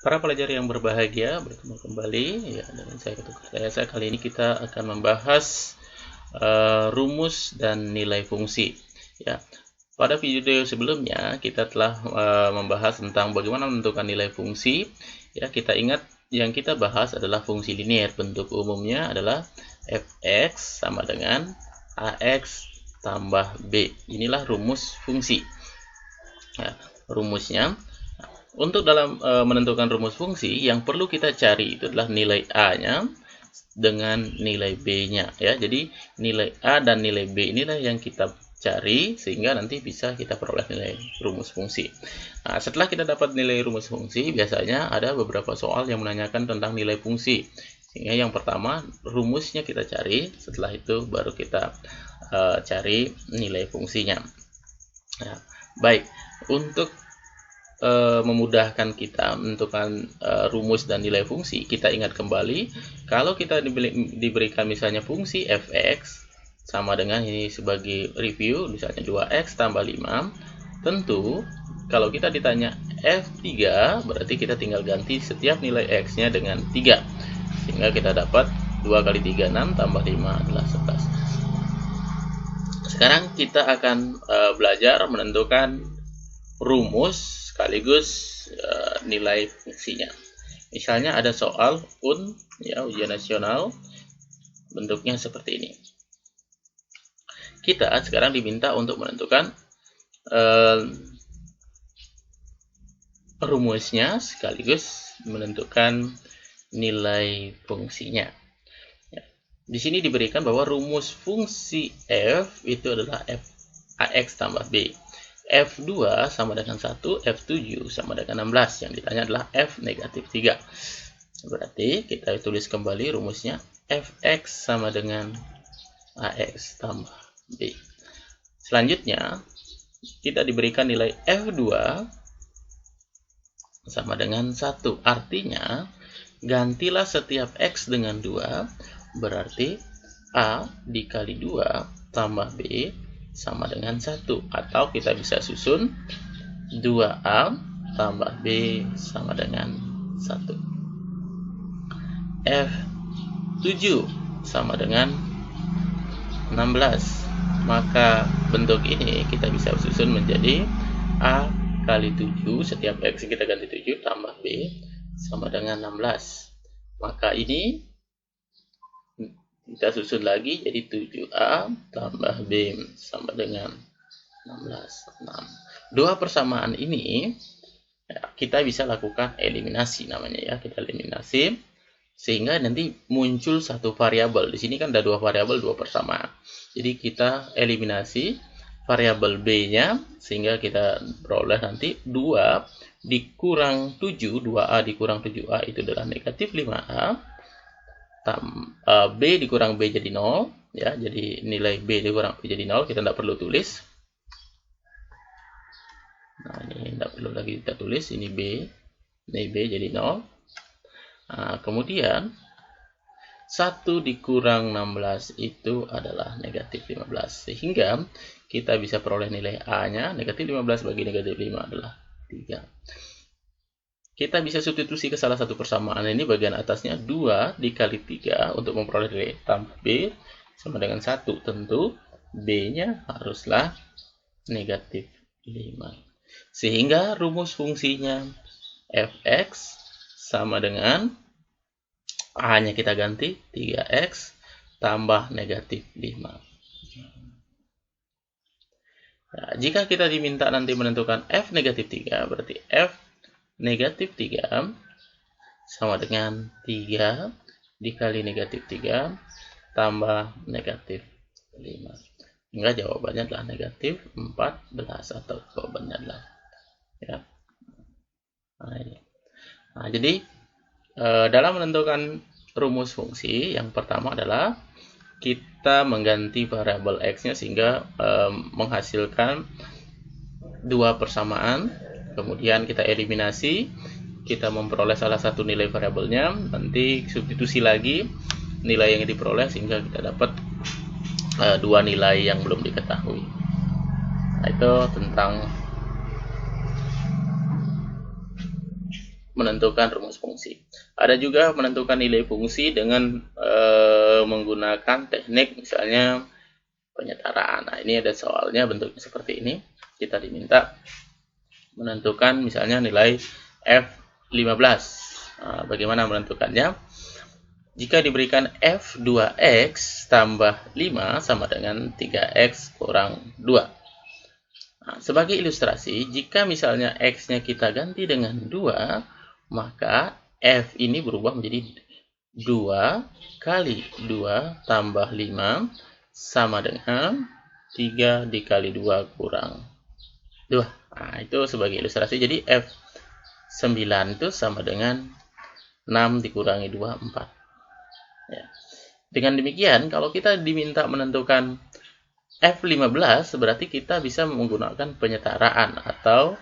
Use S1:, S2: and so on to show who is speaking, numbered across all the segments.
S1: Para pelajar yang berbahagia, bertemu kembali ya dengan saya Ketua Rekayasa. Kali ini kita akan membahas rumus dan nilai fungsi. Ya, pada video sebelumnya kita telah membahas tentang bagaimana menentukan nilai fungsi. Ya, kita ingat yang kita bahas adalah fungsi linear. Bentuk umumnya adalah fx sama dengan ax tambah b. Inilah rumus fungsi. Ya, rumusnya. Untuk dalam menentukan rumus fungsi, yang perlu kita cari itu adalah nilai A-nya dengan nilai B-nya. Ya, jadi nilai A dan nilai B inilah yang kita cari sehingga nanti bisa kita peroleh nilai rumus fungsi. Nah, setelah kita dapat nilai rumus fungsi, biasanya ada beberapa soal yang menanyakan tentang nilai fungsi. Sehingga yang pertama rumusnya kita cari, setelah itu baru kita cari nilai fungsinya. Ya, baik, untuk memudahkan kita menentukan rumus dan nilai fungsi, kita ingat kembali kalau kita diberikan misalnya fungsi fx sama dengan ini sebagai review, misalnya 2x tambah 5, tentu kalau kita ditanya f3 berarti kita tinggal ganti setiap nilai x-nya dengan 3 sehingga kita dapat 2 kali 3 6 tambah 5 adalah 11. Sekarang kita akan belajar menentukan rumus sekaligus nilai fungsinya. Misalnya ada soal ujian nasional, bentuknya seperti ini. Kita sekarang diminta untuk menentukan rumusnya sekaligus menentukan nilai fungsinya. Ya. Di sini diberikan bahwa rumus fungsi f itu adalah f ax tambah b. F2 sama dengan 1, F7 sama dengan 16. Yang ditanya adalah F negatif 3. Berarti kita tulis kembali rumusnya Fx sama dengan Ax tambah B. Selanjutnya, kita diberikan nilai F2 sama dengan 1. Artinya, gantilah setiap X dengan 2. Berarti A dikali 2 tambah B sama dengan 1, atau kita bisa susun 2A tambah B sama dengan 1. F7 sama dengan 16, maka bentuk ini kita bisa susun menjadi A kali 7, setiap X kita ganti 7 tambah B sama dengan 16, maka ini kita susun lagi jadi 7A tambah B sama dengan 16. 6. Dua persamaan ini ya, kita bisa lakukan eliminasi namanya ya. Kita eliminasi sehingga nanti muncul satu variabel. Di sini kan ada dua variabel, dua persamaan. Jadi kita eliminasi variabel B-nya sehingga kita peroleh nanti 2 dikurang 7, 2A dikurang 7A itu adalah negatif 5A. B dikurang B jadi 0 ya, jadi nilai B dikurang B jadi 0, kita tidak perlu tulis. Nah, ini tidak perlu lagi kita tulis, ini B jadi 0. Nah, kemudian 1 dikurang 16 itu adalah negatif 15, sehingga kita bisa peroleh nilai A nya negatif 15 bagi negatif 5 adalah 3. Kita bisa substitusi ke salah satu persamaan ini, bagian atasnya 2 dikali 3 untuk memperoleh nilai tambah B sama dengan 1. Tentu B-nya haruslah negatif 5. Sehingga rumus fungsinya fx sama dengan A-nya kita ganti 3x tambah negatif 5. Nah, jika kita diminta nanti menentukan f negatif 3, berarti f negatif 3 sama dengan 3 dikali negatif 3 tambah negatif 5. Hingga jawabannya adalah negatif 14 atau jawabannya adalah ya. Nah, jadi dalam menentukan rumus fungsi yang pertama adalah kita mengganti variabel x-nya sehingga menghasilkan dua persamaan. Kemudian kita eliminasi, kita memperoleh salah satu nilai variabelnya, nanti substitusi lagi nilai yang diperoleh sehingga kita dapat dua nilai yang belum diketahui. Nah, itu tentang menentukan rumus fungsi. Ada juga menentukan nilai fungsi dengan menggunakan teknik misalnya penyetaraan. Nah, ini ada soalnya bentuknya seperti ini. Kita diminta menentukan misalnya nilai F15. Nah, bagaimana menentukannya? Jika diberikan F2X tambah 5 sama dengan 3X kurang 2. Nah, sebagai ilustrasi, jika misalnya X-nya kita ganti dengan 2, maka F ini berubah menjadi 2 kali 2 tambah 5 sama dengan 3 dikali 2 kurang 2. Nah, itu sebagai ilustrasi. Jadi F9 itu sama dengan 6 dikurangi 2, 4. Ya. Dengan demikian, kalau kita diminta menentukan F15, berarti kita bisa menggunakan penyetaraan atau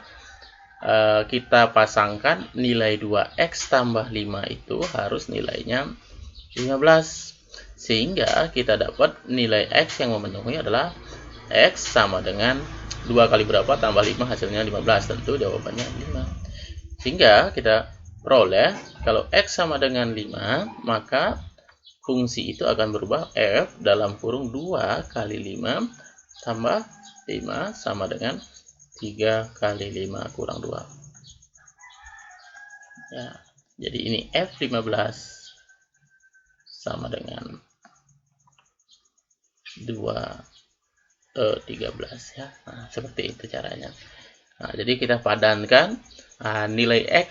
S1: kita pasangkan nilai 2X tambah 5 itu harus nilainya 15. Sehingga kita dapat nilai X yang memenuhi adalah X sama dengan 2 kali berapa tambah 5 hasilnya 15. Tentu jawabannya 5. Sehingga kita peroleh kalau X sama dengan 5, maka fungsi itu akan berubah F dalam kurung 2 kali 5 tambah 5 sama dengan 3 kali 5 kurang 2. Ya, jadi ini F15 sama dengan 13 ya. Nah, seperti itu caranya. Nah, jadi kita padankan nilai X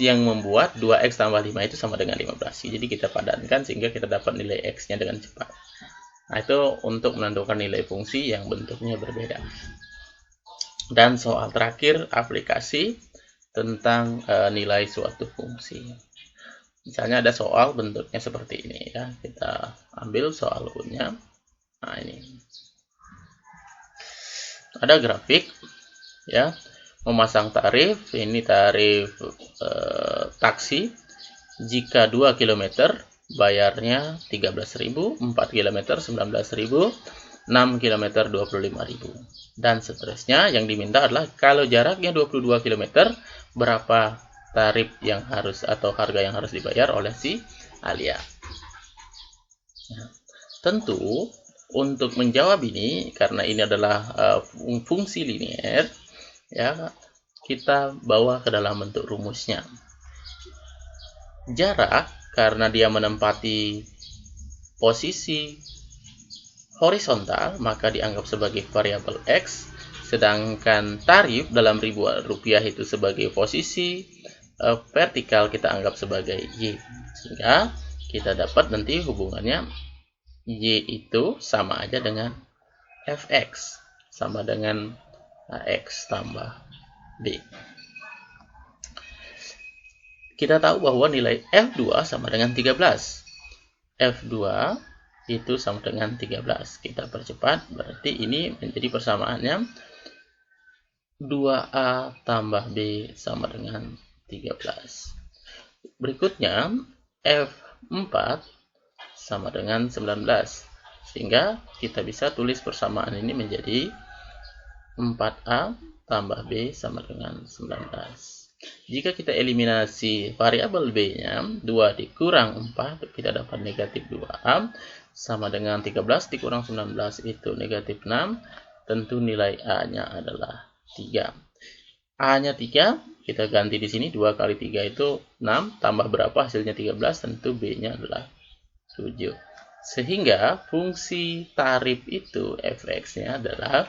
S1: yang membuat 2X tambah 5 itu sama dengan 15. Jadi kita padankan sehingga kita dapat nilai X-nya dengan cepat. Nah, itu untuk menentukan nilai fungsi yang bentuknya berbeda. Dan soal terakhir, aplikasi tentang nilai suatu fungsi. Misalnya ada soal bentuknya seperti ini ya. Kita ambil soal U-nya. Nah, ini. Ada grafik ya. Memasang tarif, ini tarif taksi. Jika 2 km bayarnya 13.000, 4 km 19.000, 6 km 25.000 dan seterusnya. Yang diminta adalah kalau jaraknya 22 km berapa tarif yang harus atau harga yang harus dibayar oleh si Alia. Nah, tentu untuk menjawab ini karena ini adalah fungsi linear ya, kita bawa ke dalam bentuk rumusnya. Jarak karena dia menempati posisi horizontal maka dianggap sebagai variabel X, sedangkan tarif dalam ribuan rupiah itu sebagai posisi vertikal kita anggap sebagai Y. Sehingga kita dapat nanti hubungannya Y itu sama aja dengan Fx sama dengan X tambah B. Kita tahu bahwa nilai F2 sama dengan 13. F2 itu sama dengan 13. Kita percepat, berarti ini menjadi persamaannya 2A tambah B sama dengan 13. Berikutnya, F4 sama dengan 19. Sehingga kita bisa tulis persamaan ini menjadi 4A tambah B sama dengan 19. Jika kita eliminasi variabel B-nya, 2 dikurang 4, kita dapat negatif 2A, sama dengan 13 dikurang 19 itu negatif 6, tentu nilai A-nya adalah 3. A-nya 3, kita ganti di sini, 2 kali 3 itu 6, tambah berapa hasilnya 13, tentu B-nya adalah 7. Sehingga fungsi tarif itu Fx-nya adalah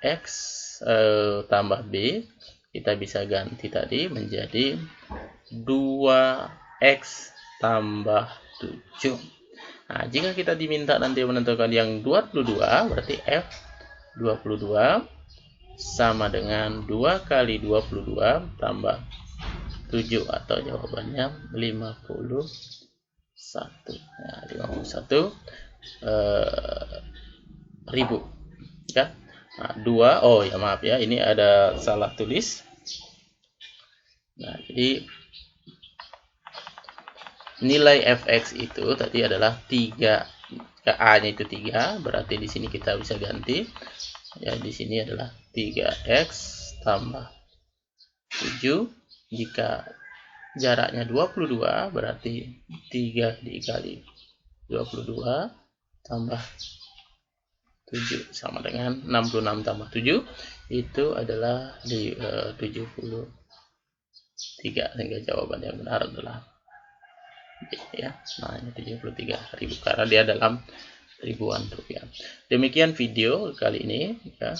S1: X tambah B, kita bisa ganti tadi menjadi 2X tambah 7. Nah, jika kita diminta nanti menentukan yang 22, berarti F22 sama dengan 2 kali 22 tambah 7 atau jawabannya 51. Nah, 51 ribu. Ya. Nah, 2, oh ya maaf ya, ini ada salah tulis. Nah, jadi nilai Fx itu tadi adalah 3. A-nya itu 3, berarti di sini kita bisa ganti. Ya, di sini adalah 3x tambah 7. Jika jaraknya 22, berarti 3 dikali 22 tambah 7 sama dengan 66 tambah 7, itu adalah 73, sehingga jawaban yang benar adalah B, ya. Nah, ini 73.000 karena dia dalam ribuan rupiah. Demikian video kali ini, ya.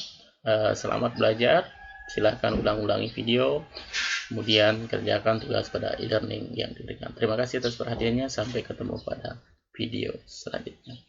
S1: Selamat belajar. Silahkan ulang-ulangi video, kemudian kerjakan tugas pada e-learning yang diberikan. Terima kasih atas perhatiannya. Sampai ketemu pada video selanjutnya.